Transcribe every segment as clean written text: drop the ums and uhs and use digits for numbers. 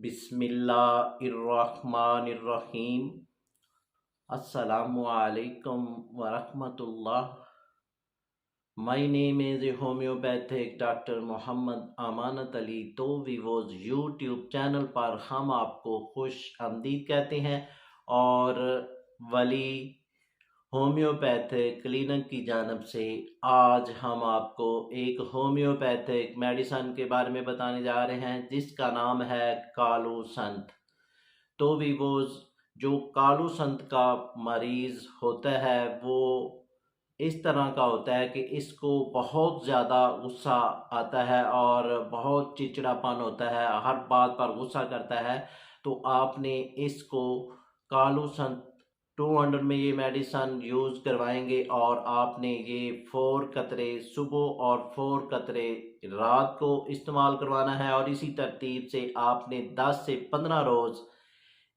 बिस्मिल्लाहिर्रहमानिर्रहीम। अस्सलामुअलैकुम वरहमतुल्लाह। My name is homeopathic doctor Mohammad Amanat Ali. तो वीवोज़ यूट्यूब चैनल पर हम आपको खुश आमदीद कहते हैं और वली होम्योपैथिक क्लिनिक की जानब से आज हम आपको एक होम्योपैथिक मेडिसन के बारे में बताने जा रहे हैं जिसका नाम है कालू संत। तो भी वो जो कालू संत का मरीज़ होता है वो इस तरह का होता है कि इसको बहुत ज़्यादा गुस्सा आता है और बहुत चिड़चिड़ापन होता है, हर बात पर गुस्सा करता है। तो आपने इसको कालू संत 200 में ये मेडिसन यूज़ करवाएंगे और आपने ये 4 कतरे सुबह और 4 कतरे रात को इस्तेमाल करवाना है और इसी तरतीब से आपने 10 से 15 रोज़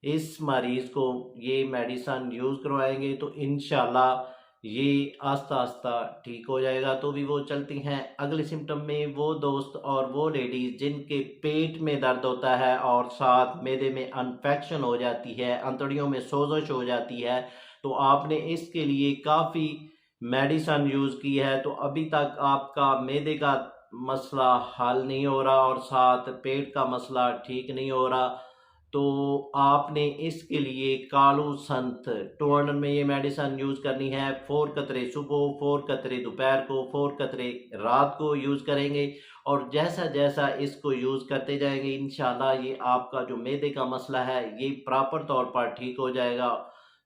इस मरीज़ को ये मेडिसन यूज़ करवाएंगे तो इंशाल्लाह ये आस्ता आस्ता ठीक हो जाएगा। तो भी वो चलती हैं अगले सिम्टम में। वो दोस्त और वो लेडीज़ जिनके पेट में दर्द होता है और साथ मैदे में इन्फेक्शन हो जाती है, अंतड़ियों में सोजश हो जाती है, तो आपने इसके लिए काफ़ी मेडिसन यूज़ की है तो अभी तक आपका मैदे का मसला हल नहीं हो रहा और साथ पेट का मसला ठीक नहीं हो रहा, तो आपने इसके लिए कालू संत 200 में ये मेडिसन यूज़ करनी है। 4 कतरे सुबह, 4 कतरे दोपहर को, 4 कतरे रात को यूज़ करेंगे और जैसा जैसा इसको यूज़ करते जाएंगे इंशाल्लाह ये आपका जो मैदे का मसला है ये प्रॉपर तौर पर ठीक हो जाएगा।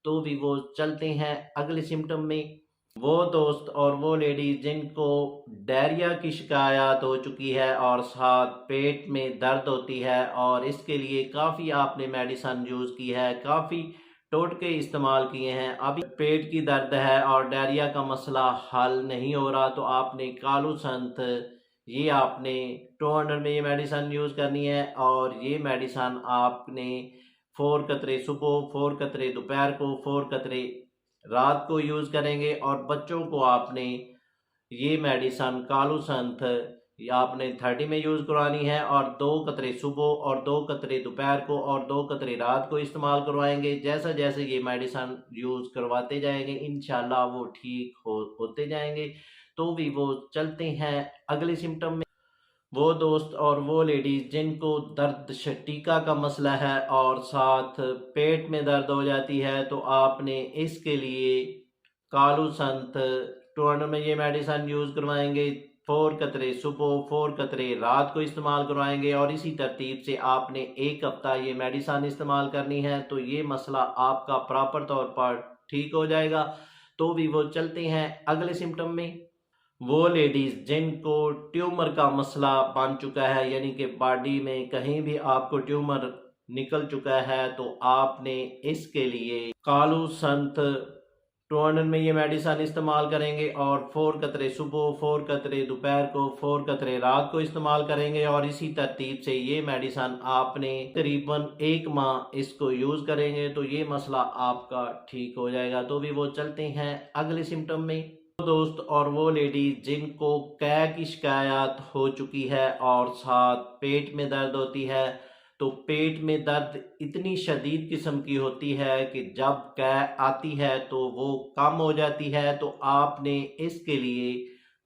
तो भी वो चलते हैं अगले सिम्टम में। वो दोस्त और वो लेडीज जिनको डायरिया की शिकायत हो चुकी है और साथ पेट में दर्द होती है और इसके लिए काफ़ी आपने मेडिसन यूज़ की है, काफ़ी टोटके इस्तेमाल किए हैं, अभी पेट की दर्द है और डायरिया का मसला हल नहीं हो रहा, तो आपने कालू संत ये आपने 200 में ये मेडिसन यूज़ करनी है और ये मेडिसन आपने 4 कतरे सुबह, 4 कतरे दोपहर को, 4 कतरे रात को यूज़ करेंगे और बच्चों को आपने ये मेडिसन कालू संत आपने 30 में यूज़ करवानी है और 2 कतरे सुबह और 2 कतरे दोपहर को और 2 कतरे रात को इस्तेमाल करवाएंगे। जैसा जैसे ये मेडिसन यूज़ करवाते जाएंगे इंशाल्लाह वो ठीक होते जाएंगे। तो भी वो चलते हैं अगले सिम्टम में। वो दोस्त और वो लेडीज़ जिनको दर्द शटीका का मसला है और साथ पेट में दर्द हो जाती है तो आपने इसके लिए कालू संत 200 में ये मेडिसन यूज़ करवाएंगे। 4 कतरे सुबह, 4 कतरे रात को इस्तेमाल करवाएंगे और इसी तरतीब से आपने एक हफ्ता ये मेडिसन इस्तेमाल करनी है तो ये मसला आपका प्रॉपर तौर पर ठीक हो जाएगा। तो भी वो चलते हैं अगले सिम्टम में। वो लेडीज़ जिनको ट्यूमर का मसला बन चुका है यानी कि बॉडी में कहीं भी आपको ट्यूमर निकल चुका है तो आपने इसके लिए कालू संत 200 में ये मेडिसन इस्तेमाल करेंगे और 4 कतरे सुबह, 4 कतरे दोपहर को, 4 कतरे रात को इस्तेमाल करेंगे और इसी तरतीब से ये मेडिसन आपने तकरीबन 1 माह इसको यूज़ करेंगे तो ये मसला आपका ठीक हो जाएगा। तो भी वो चलते हैं अगले सिम्टम में। दोस्त और वो लेडीज जिनको कै की शिकायत हो चुकी है और साथ पेट में दर्द होती है, तो पेट में दर्द इतनी शदीद किस्म की होती है कि जब कै आती है तो वो कम हो जाती है, तो आपने इसके लिए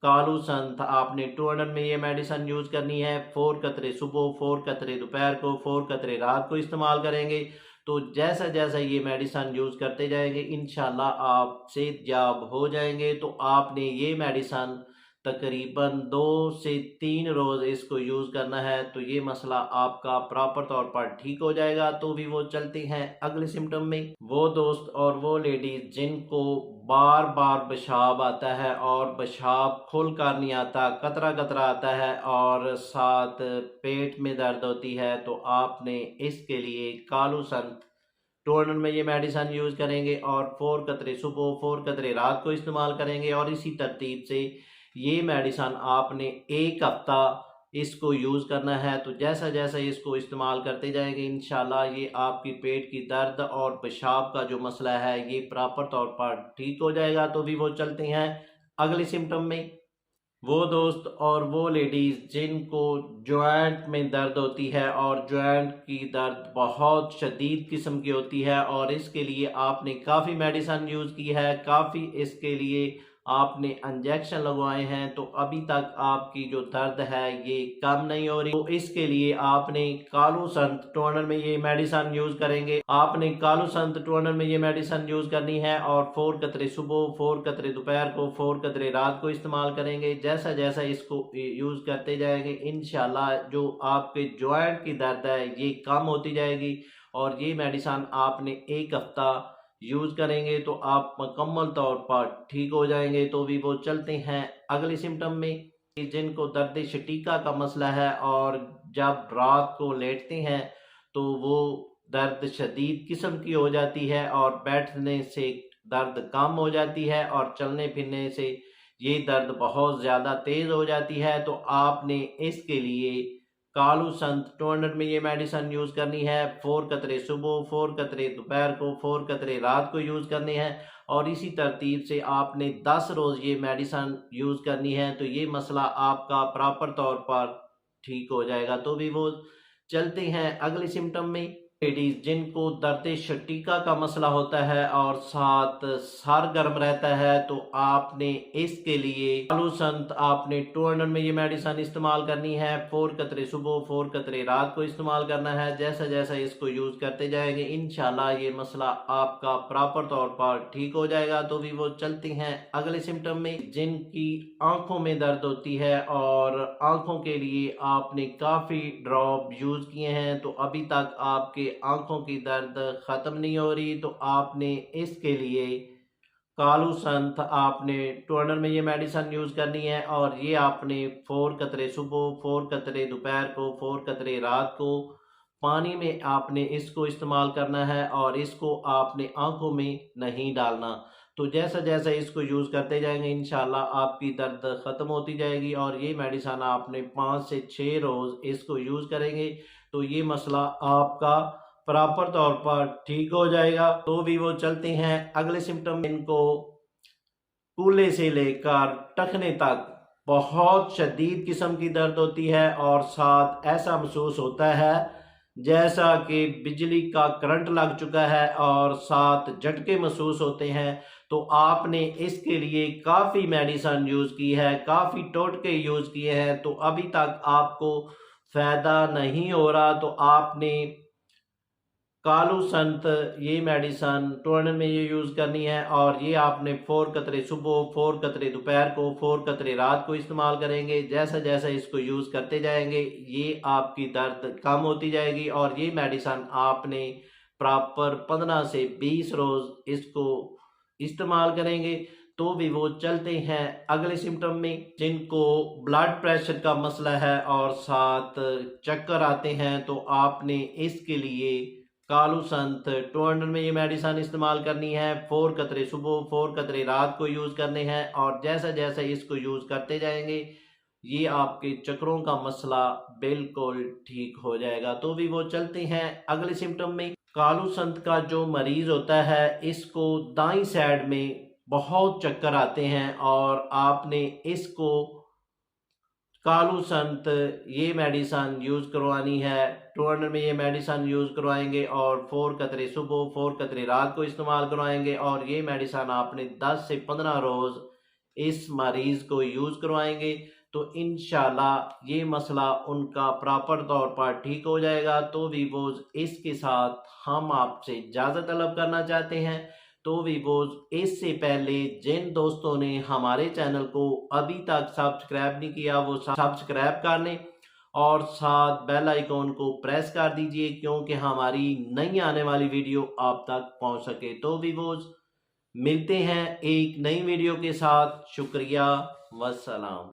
कालू संत आपने 200 में ये मेडिसन यूज़ करनी है। 4 कतरे सुबह, 4 कतरे दोपहर को, 4 कतरे रात को इस्तेमाल करेंगे। तो जैसा जैसा ये मेडिसन यूज़ करते जाएंगे इंशाल्लाह आप सेहतयाब हो जाएंगे। तो आपने ये मेडिसन तकरीबन 2 से 3 रोज़ इसको यूज़ करना है तो ये मसला आपका प्रॉपर तौर पर ठीक हो जाएगा। तो भी वो चलते हैं अगले सिम्टम में। वो दोस्त और वो लेडीज़ जिनको बार बार पेशाब आता है और पेशाब खुल कर नहीं आता, कतरा कतरा आता है और साथ पेट में दर्द होती है, तो आपने इसके लिए कालू संत 200 में ये मेडिसन यूज़ करेंगे और 4 कतरे सुबह, 4 कतरे रात को इस्तेमाल करेंगे और इसी तरतीब से ये मेडिसन आपने एक हफ्ता इसको यूज़ करना है। तो जैसा जैसा इसको इस्तेमाल करते जाएंगे इंशाल्लाह ये आपकी पेट की दर्द और पेशाब का जो मसला है ये प्रॉपर तौर पर ठीक हो जाएगा। तो भी वो चलते हैं अगले सिम्टम में। वो दोस्त और वो लेडीज़ जिनको जॉइंट में दर्द होती है और जॉइंट की दर्द बहुत शदीद किस्म की होती है और इसके लिए आपने काफ़ी मेडिसिन यूज़ की है, काफ़ी इसके लिए आपने इंजेक्शन लगवाए हैं, तो अभी तक आपकी जो दर्द है ये कम नहीं हो रही। तो इसके लिए आपने कालू संत टोनर में ये मेडिसिन यूज़ करेंगे। आपने कालू संत टोनर में ये मेडिसिन यूज़ करनी है और 4 कतरे सुबह, 4 कतरे दोपहर को, 4 कतरे रात को इस्तेमाल करेंगे। जैसा जैसा इसको यूज़ करते जाएंगे इंशाल्लाह जो आपके जॉइंट की दर्द है ये कम होती जाएगी। और ये मेडिसिन आपने 1 हफ्ता यूज़ करेंगे तो आप मुकम्मल तौर पर ठीक हो जाएंगे। तो भी वो चलते हैं अगले सिम्टम में। जिनको दर्द शटीका का मसला है और जब रात को लेटते हैं तो वो दर्द शदीद किस्म की हो जाती है और बैठने से दर्द कम हो जाती है और चलने फिरने से ये दर्द बहुत ज़्यादा तेज़ हो जाती है, तो आपने इसके लिए कालू संत 200 में ये मेडिसिन यूज़ करनी है। 4 कतरे सुबह, 4 कतरे दोपहर को, 4 कतरे रात को यूज़ करने हैं और इसी तरतीब से आपने 10 रोज़ ये मेडिसिन यूज़ करनी है, तो ये मसला आपका प्रॉपर तौर पर ठीक हो जाएगा। तो भी वो चलते हैं अगले सिम्टम में। लेडीज़ जिनको दर्द शटीका का मसला होता है और साथ सर गर्म रहता है, तो आपने इसके लिए कालू संत आपने 200 में ये मेडिसिन इस्तेमाल करनी है। 4 कतरे सुबह, 4 कतरे रात को इस्तेमाल करना है। जैसा जैसा इसको यूज़ करते जाएंगे इंशाल्लाह ये मसला आपका प्रॉपर तौर पर ठीक हो जाएगा। तो भी वो चलते हैं अगले सिम्टम में। जिनकी आंखों में दर्द होती है और आंखों के लिए आपने काफ़ी ड्रॉप यूज़ किए हैं, तो अभी तक आपके आंखों की दर्द ख़त्म नहीं हो रही, तो आपने इसके लिए कालू संत आपने 200 में ये मेडिसिन यूज़ करनी है और ये आपने 4 कतरे सुबह, 4 कतरे दोपहर को, 4 कतरे रात को पानी में आपने इसको इस्तेमाल करना है और इसको आपने आंखों में नहीं डालना। तो जैसा जैसा इसको यूज़ करते जाएंगे इंशाल्लाह आपकी दर्द ख़त्म होती जाएगी और ये मेडिसिन आपने 5 से 6 रोज़ इसको यूज़ करेंगे तो ये मसला आपका प्रॉपर तौर पर ठीक हो जाएगा। तो भी वो चलते हैं अगले सिम्टम। इनको कूल्हे से लेकर टखने तक बहुत शदीद किस्म की दर्द होती है और साथ ऐसा महसूस होता है जैसा कि बिजली का करंट लग चुका है और साथ झटके महसूस होते हैं। तो आपने इसके लिए काफ़ी मेडिसिन यूज़ की है, काफ़ी टोटके यूज़ किए हैं, तो अभी तक आपको फ़ायदा नहीं हो रहा, तो आपने कालू संत ये मेडिसिन 200 में ये यूज़ करनी है और ये आपने 4 कतरे सुबह, 4 कतरे दोपहर को, 4 कतरे रात को इस्तेमाल करेंगे। जैसा जैसा इसको यूज़ करते जाएंगे ये आपकी दर्द कम होती जाएगी और ये मेडिसिन आपने प्रॉपर 15 से 20 रोज़ इसको इस्तेमाल करेंगे। तो भी वो चलते हैं अगले सिम्टम में। जिनको ब्लड प्रेशर का मसला है और साथ चक्कर आते हैं, तो आपने इसके लिए कालू संत 200 में ये मेडिसिन इस्तेमाल करनी है। 4 कतरे सुबह, 4 कतरे रात को यूज़ करने हैं और जैसा जैसा इसको यूज़ करते जाएंगे ये आपके चक्रों का मसला बिल्कुल ठीक हो जाएगा। तो भी वो चलते हैं अगले सिम्टम में। कालू संत का जो मरीज़ होता है इसको दाईं साइड में बहुत चक्कर आते हैं और आपने इसको कालू संत ये मेडिसिन यूज़ करवानी है। 200 में ये मेडिसिन यूज़ करवाएंगे और 4 कतरे सुबह, 4 कतरे रात को इस्तेमाल करवाएंगे और ये मेडिसिन आपने 10 से 15 रोज़ इस मरीज़ को यूज़ करवाएंगे तो इंशाल्लाह ये मसला उनका प्रॉपर तौर पर ठीक हो जाएगा। तो भी वो इसके साथ हम आपसे इजाज़त तलब करना चाहते हैं। तो वीवोज़ इससे पहले जिन दोस्तों ने हमारे चैनल को अभी तक सब्सक्राइब नहीं किया वो सब्सक्राइब कर लें और साथ बेल आइकॉन को प्रेस कर दीजिए क्योंकि हमारी नई आने वाली वीडियो आप तक पहुंच सके। तो वीवोज़ मिलते हैं एक नई वीडियो के साथ। शुक्रिया, वस्सलाम।